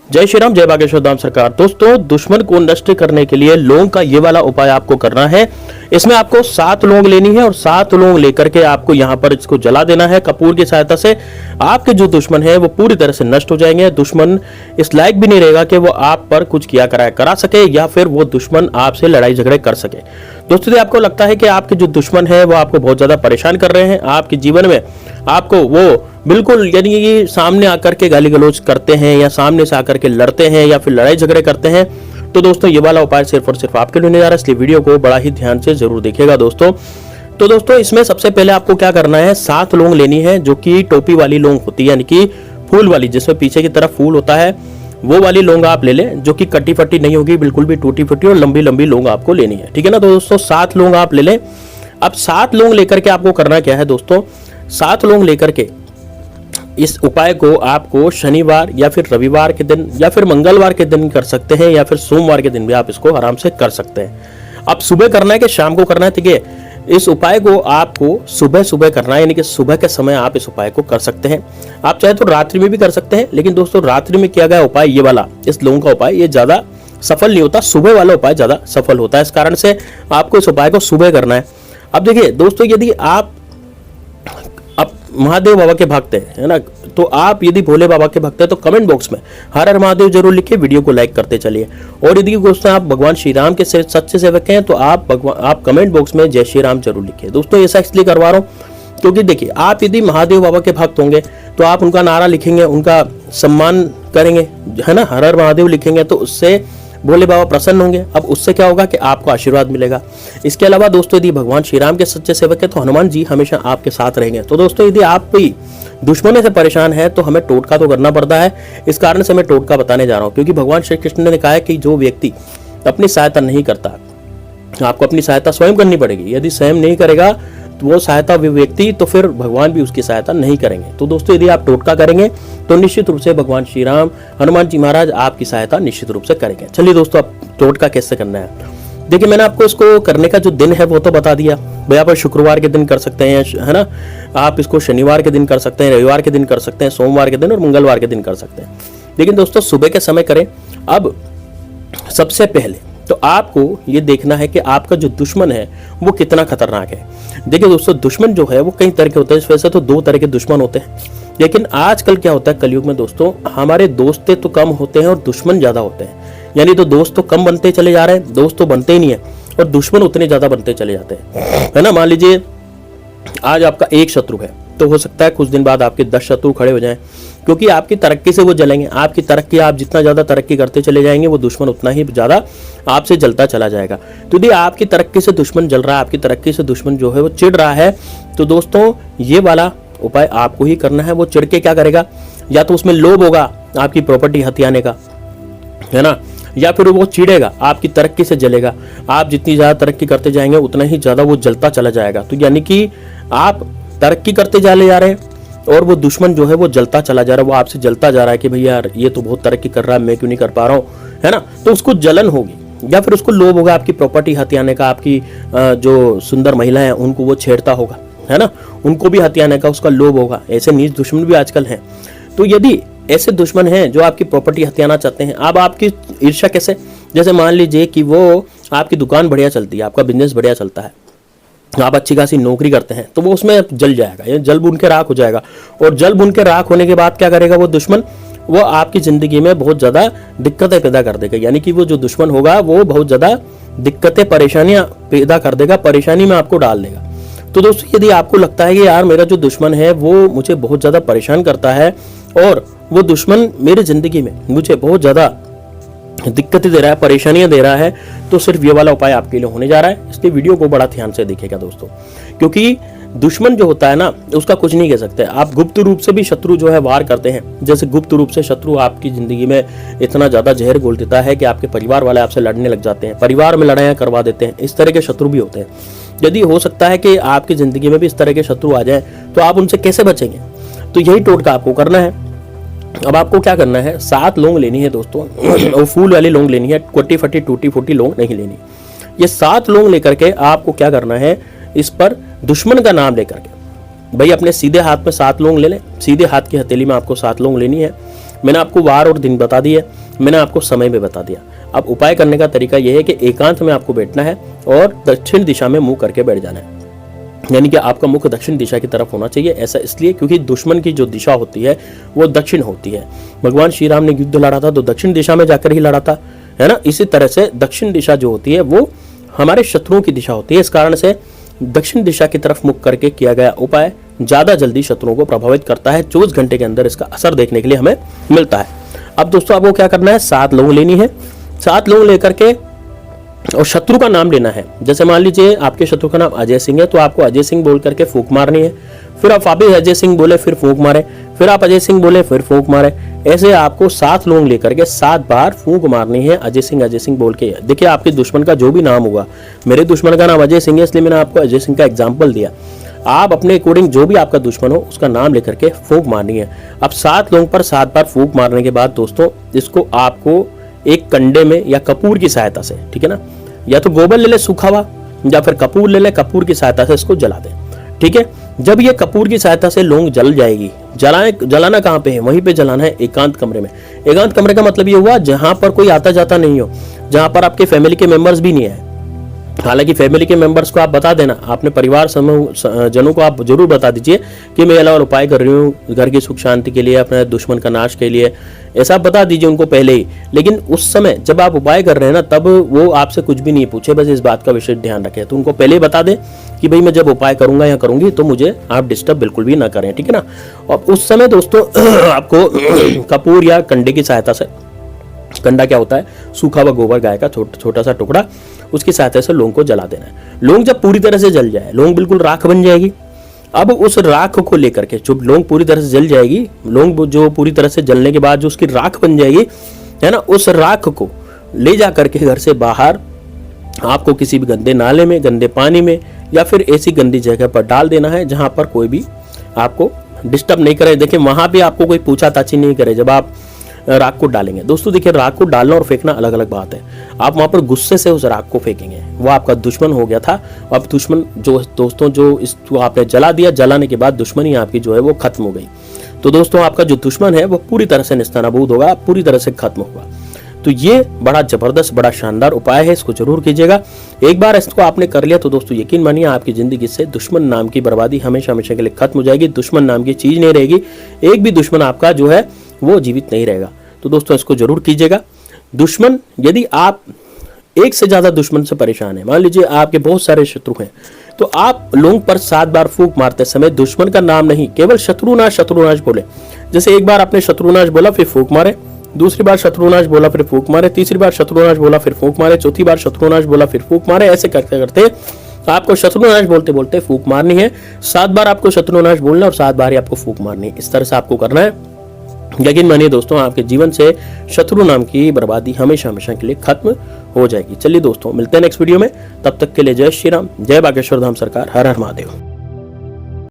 जय श्री राम, जय बागेश्वर धाम सरकार। दोस्तों, दुश्मन को नष्ट करने के लिए लौंग का ये वाला उपाय आपको करना है। इसमें आपको 7 लौंग लेनी है और 7 लौंग लेकर के आपको यहाँ पर इसको जला देना है कपूर की सहायता से। आपके जो दुश्मन है वो पूरी तरह से नष्ट हो जाएंगे। दुश्मन इस लायक भी नहीं रहेगा कि वो आप पर कुछ किया करा सके या फिर वो दुश्मन आपसे लड़ाई झगड़े कर सके। दोस्तों, यदि आपको लगता है कि आपके जो दुश्मन है वो आपको बहुत ज्यादा परेशान कर रहे हैं, आपके जीवन में आपको वो बिल्कुल यानी ये सामने आकर के गाली गलौज करते हैं या सामने से आकर के लड़ते हैं या फिर लड़ाई झगड़े करते हैं, तो दोस्तों ये वाला उपाय सिर्फ और सिर्फ आपके लिए नहीं जा रहा है, इसलिए वीडियो को बड़ा ही ध्यान से जरूर देखिएगा दोस्तों। तो दोस्तों, इसमें सबसे पहले आपको क्या करना है, 7 लौंग लेनी है जो कि टोपी वाली लौंग होती है, यानी कि फूल वाली, जिसमें पीछे की तरफ फूल होता है, वो वाली लौंग आप ले लें, जो कि कटी फटी नहीं होगी, बिल्कुल भी टूटी फटी और लंबी लंबी लौंग आपको लेनी है। ठीक है ना। तो दोस्तों 7 लौंग आप ले लें। अब 7 लौंग लेकर के आपको करना क्या है दोस्तों, 7 लौंग लेकर के इस उपाय को आपको शनिवार या फिर रविवार के दिन या फिर मंगलवार के दिन कर सकते हैं या फिर सोमवार के दिन भी आप इसको आराम से कर सकते हैं। अब सुबह करना है कि शाम को करना है, ठीक है। इस उपाय को आपको सुबह सुबह करना है, यानी कि सुबह के समय आप इस उपाय को कर सकते हैं। आप चाहे तो रात्रि में भी कर सकते हैं, लेकिन दोस्तों रात्रि में किया गया उपाय ये वाला, इस लौंग का उपाय, ये ज्यादा सफल नहीं होता। सुबह वाला उपाय ज्यादा सफल होता है, इस कारण से आपको इस उपाय को सुबह करना है। अब देखिए दोस्तों, यदि आप महादेव बाबा के भक्त है ना, तो आप यदि भोले बाबा के भक्त है तो कमेंट बॉक्स में हर हर महादेव जरूर लिखिए, वीडियो को लाइक करते चलिए। और यदि दोस्तों आप भगवान श्री राम के सच्चे सेवक हैं तो आप कमेंट बॉक्स में जय श्री राम जरूर लिखिए। दोस्तों ऐसा इसलिए करवा रहा हूँ क्योंकि देखिए, आप यदि महादेव बाबा के भक्त होंगे तो आप उनका नारा लिखेंगे, उनका सम्मान करेंगे, है ना, हर हर महादेव लिखेंगे, तो उससे भोले बाबा प्रसन्न होंगे। अब उससे क्या होगा कि आपको आशीर्वाद मिलेगा। इसके अलावा दोस्तों, यदि भगवान श्री राम के सच्चे सेवक है तो हनुमान जी हमेशा आपके साथ रहेंगे। तो दोस्तों, यदि आप कोई दुश्मनों से परेशान है तो हमें टोटका तो करना पड़ता है। इस कारण से मैं टोटका बताने जा रहा हूँ, क्योंकि भगवान श्री कृष्ण ने कहा है कि जो व्यक्ति अपनी सहायता नहीं करता, आपको अपनी सहायता स्वयं करनी पड़ेगी। यदि स्वयं नहीं करेगा तो वो सहायता व्यक्ति, तो फिर भगवान भी उसकी सहायता नहीं करेंगे। तो दोस्तों, यदि आप टोटका करेंगे तो निश्चित रूप से भगवान श्री राम, हनुमान जी महाराज आपकी सहायता निश्चित रूप से करेंगे। चलिए दोस्तों, अब टोटका कैसे करना है, देखिए मैंने आपको इसको करने का जो दिन है वो तो बता दिया। भैया पर शुक्रवार के दिन कर सकते हैं, है ना, आप इसको शनिवार के दिन कर सकते हैं, रविवार के दिन कर सकते हैं, सोमवार के दिन और मंगलवार के दिन कर सकते हैं। लेकिन दोस्तों सुबह के समय करें। अब सबसे पहले तो आपको ये देखना है कि आपका जो दुश्मन है वो कितना खतरनाक है। देखिए दोस्तों, दुश्मन जो है वो कई तरह के होते हैं। इस वजह से तो 2 तरह के दुश्मन होते हैं, लेकिन आजकल क्या होता है कलयुग में दोस्तों, हमारे दोस्त तो कम होते हैं और दुश्मन ज्यादा होते हैं। यानी तो दोस्त तो कम बनते चले जा रहे हैं, दोस्त तो बनते ही नहीं है, और दुश्मन उतने ज्यादा बनते चले जाते हैं, है ना। मान लीजिए आज आपका 1 शत्रु है, तो हो सकता है कुछ दिन बाद आपके 10 शत्रु खड़े हो जाएं, क्योंकि आपकी तरक्की से वो जलेंगे। आपकी तरक्की, आप जितना ज्यादा तरक्की करते चले जाएंगे वो दुश्मन उतना ही ज्यादा आपसे जलता चला जाएगा। तो यदि आपकी तरक्की से दुश्मन जल रहा है, आपकी तरक्की से दुश्मन जो है वो चिढ़ रहा है, तो दोस्तों ये वाला उपाय आपको ही करना है। वो चिढ़ के क्या करेगा, या तो उसमें लोभ होगा आपकी प्रॉपर्टी हथियाने का, है ना, या फिर वो चिढ़ेगा आपकी तरक्की से जलेगा। आप जितनी ज्यादा तरक्की करते जाएंगे उतना ही ज्यादा वो जलता चला जाएगा। तो यानी कि आप तरक्की करते जा रहे हैं और वो दुश्मन जो है वो जलता चला जा रहा है, वो आपसे जलता जा रहा है कि भैया यार ये तो बहुत तरक्की कर रहा है, मैं क्यों नहीं कर पा रहा हूँ, है ना। तो उसको जलन होगी या फिर उसको लोभ होगा आपकी प्रॉपर्टी हथियाने का, आपकी जो सुंदर महिलाएं हैं उनको वो छेड़ता होगा, है ना, उनको भी हथियाने का उसका लोभ होगा। ऐसे नीच दुश्मन भी आजकल हैं। तो यदि ऐसे दुश्मन हैं जो आपकी प्रॉपर्टी हथियाना चाहते हैं, अब आपकी ईर्ष्या कैसे, जैसे मान लीजिए कि वो आपकी दुकान बढ़िया चलती है, आपका बिजनेस बढ़िया चलता है, आप अच्छी खासी नौकरी करते हैं, तो वो उसमें जल जाएगा, ये जल बुन के राख हो जाएगा। और जल बुन के राख होने के बाद क्या करेगा वो दुश्मन, वो आपकी जिंदगी में बहुत ज्यादा दिक्कतें पैदा कर देगा। यानी कि वो जो दुश्मन होगा वो बहुत ज्यादा दिक्कतें, परेशानियां पैदा कर देगा, परेशानी में आपको डाल देगा। तो दोस्तों, यदि आपको लगता है कि यार मेरा जो दुश्मन है वो मुझे बहुत ज्यादा परेशान करता है और वो दुश्मन मेरी जिंदगी में मुझे बहुत ज्यादा दिक्कतें दे रहा है, परेशानियां दे रहा है, तो सिर्फ ये वाला उपाय आपके लिए होने जा रहा है। इसलिए वीडियो को बड़ा ध्यान से देखिएगा दोस्तों, क्योंकि दुश्मन जो होता है ना उसका कुछ नहीं कह सकते। आप गुप्त रूप से भी शत्रु जो है वार करते हैं, जैसे गुप्त रूप से शत्रु आपकी जिंदगी में इतना ज्यादा जहर घोल देता है कि आपके परिवार वाले आपसे लड़ने लग जाते हैं, परिवार में लड़ाइयां करवा देते हैं। इस तरह के शत्रु भी होते हैं। यदि हो सकता है कि आपकी जिंदगी में भी इस तरह के शत्रु आ जाए, तो आप उनसे कैसे बचेंगे, तो यही टोटका आपको करना है। अब आपको क्या करना है, 7 लौंग लेनी है दोस्तों, और फूल वाली लौंग लेनी है, कटी फटी टूटी फूटी लौंग नहीं लेनी। ये 7 लौंग लेकर के आपको क्या करना है, इस पर दुश्मन का नाम लेकर के, भाई अपने सीधे हाथ में 7 लौंग ले लें, सीधे हाथ की हथेली में आपको 7 लौंग लेनी है। मैंने आपको वार और दिन बता दिया, मैंने आपको समय भी बता दिया। अब उपाय करने का तरीका यह है कि एकांत में आपको बैठना है और दक्षिण दिशा में मुंह करके बैठ जाना है, यानी कि आपका मुख दक्षिण दिशा की तरफ होना चाहिए। ऐसा इसलिए क्योंकि दुश्मन की जो दिशा होती है वो दक्षिण होती है। भगवान श्री राम ने युद्ध लड़ा था तो दक्षिण दिशा में जाकर ही लड़ा था, है ना। इसी तरह से दक्षिण दिशा जो होती है वो हमारे शत्रुओं की दिशा होती है। इस कारण से दक्षिण दिशा की तरफ मुख करके किया गया उपाय ज्यादा जल्दी शत्रुओं को प्रभावित करता है। 24 घंटे के अंदर इसका असर देखने के लिए हमें मिलता है। अब दोस्तों आपको क्या करना है, 7 लौंग लेनी है। 7 लौंग लेकर के और शत्रु का नाम लेना है। जैसे मान लीजिए आपके शत्रु का नाम अजय सिंह है तो आपको अजय सिंह बोल करके फूंक मारनी है। फिर आप वापिस अजय सिंह बोले फिर फूंक मारे, फिर आप अजय सिंह बोले फिर फूंक मारे। ऐसे आपको 7 लौंग लेकर के 7 बार फूंक मारनी है अजय सिंह बोल के। देखिए आपके दुश्मन का जो भी नाम होगा, मेरे दुश्मन का नाम अजय सिंह है इसलिए मैंने आपको अजय सिंह का एग्जाम्पल दिया। आप अपने अकॉर्डिंग जो भी आपका दुश्मन हो उसका नाम लेकर के फूंक मारनी है। अब 7 लौंग पर 7 बार फूंक मारने के बाद दोस्तों इसको आपको एक कंडे में या कपूर की सहायता से, ठीक है ना, या तो गोबर ले ले सूखा हुआ या फिर कपूर ले ले, कपूर की सहायता से इसको जला दे। ठीक है, जब ये कपूर की सहायता से लौंग जल जाएगी, जलाना कहाँ पे है, वहीं पे जलाना है एकांत कमरे में। एकांत कमरे का मतलब ये हुआ जहां पर कोई आता जाता नहीं हो, जहां पर आपके फैमिली के मेंबर्स भी नहीं है। हालांकि फैमिली के मेंबर्स को आप बता देना, अपने परिवार समूह जनों को आप जरूर बता दीजिए कि मैं अलावा उपाय कर रही हूँ घर की सुख शांति के लिए, अपने दुश्मन का नाश के लिए, ऐसा बता दीजिए उनको पहले ही। लेकिन उस समय जब आप उपाय कर रहे हैं ना, तब वो आपसे कुछ भी नहीं पूछे, बस इस बात का विशेष ध्यान रखें। तो उनको पहले ही बता दें कि भाई मैं जब उपाय करूंगा या करूंगी तो मुझे आप डिस्टर्ब बिल्कुल भी ना करें, ठीक है ना। और उस समय दोस्तों आपको कपूर या कंडे की सहायता से, कंडा क्या होता है, सूखा हुआ गोबर गाय का छोटा सा टुकड़ा, उसकी सहायता से लौंग को जला देना है। लौंग जब पूरी तरह से जल जाए, लौंग बिल्कुल राख बन जाएगी। अब उस राख को लेकर के, जब लौंग पूरी तरह से जल जाएगी, लौंग जो पूरी तरह से जलने के बाद जो उसकी राख बन जाएगी, है ना, उस राख को ले जा करके घर से बाहर आपको किसी भी गंदे नाले में, गंदे पानी में या फिर ऐसी गंदी जगह पर डाल देना है जहां पर कोई भी आपको डिस्टर्ब नहीं करे। देखिए वहां भी आपको कोई पूछताछ नहीं करे जब आप राख को डालेंगे। दोस्तों देखिए राख को डालना और फेंकना अलग अलग बात है। आप वहां पर गुस्से से उस राख को फेंकेंगे, वो आपका दुश्मन हो गया था। अब दुश्मन जो दोस्तों जो इसको आपने जला दिया, जलाने के बाद दुश्मनी आपकी जो है वो खत्म हो गई। तो दोस्तों आपका जो दुश्मन है वो पूरी तरह से निस्तानाबूद होगा, पूरी तरह से खत्म होगा। तो ये बड़ा जबरदस्त, बड़ा शानदार उपाय है, इसको जरूर कीजिएगा। एक बार इसको आपने कर लिया तो दोस्तों यकीन मानिए आपकी जिंदगी से दुश्मन नाम की बर्बादी हमेशा हमेशा के लिए खत्म हो जाएगी। दुश्मन नाम की चीज नहीं रहेगी, एक भी दुश्मन आपका जो है वो जीवित नहीं रहेगा। तो दोस्तों इसको जरूर कीजिएगा। दुश्मन, यदि आप एक से ज्यादा दुश्मन से परेशान है, मान लीजिए आपके बहुत सारे शत्रु हैं, तो आप लौंग पर 7 बार फूंक मारते समय दुश्मन का नाम नहीं, केवल शत्रुनाश बोले। जैसे एक बार आपने शत्रुनाश बोला फिर फूंक मारे, दूसरी बार शत्रुनाश बोला फिर फूंक मारे, तीसरी बार शत्रुनाश बोला फिर फूंक मारे, चौथी बार शत्रुनाश बोला फिर फूंक मारे। ऐसे करते करते आपको शत्रुनाश बोलते बोलते फूंक मारनी है। 7 बार आपको शत्रुनाश बोलना और 7 बार ही आपको फूंक मारनी है। इस तरह से आपको करना है। यकीन मानिए दोस्तों आपके जीवन से शत्रु नाम की बर्बादी हमेशा हमेशा के लिए खत्म हो जाएगी। चलिए दोस्तों मिलते हैं नेक्स्ट वीडियो में, तब तक के लिए जय श्री राम, जय बागेश्वर धाम सरकार, हर हर महादेव।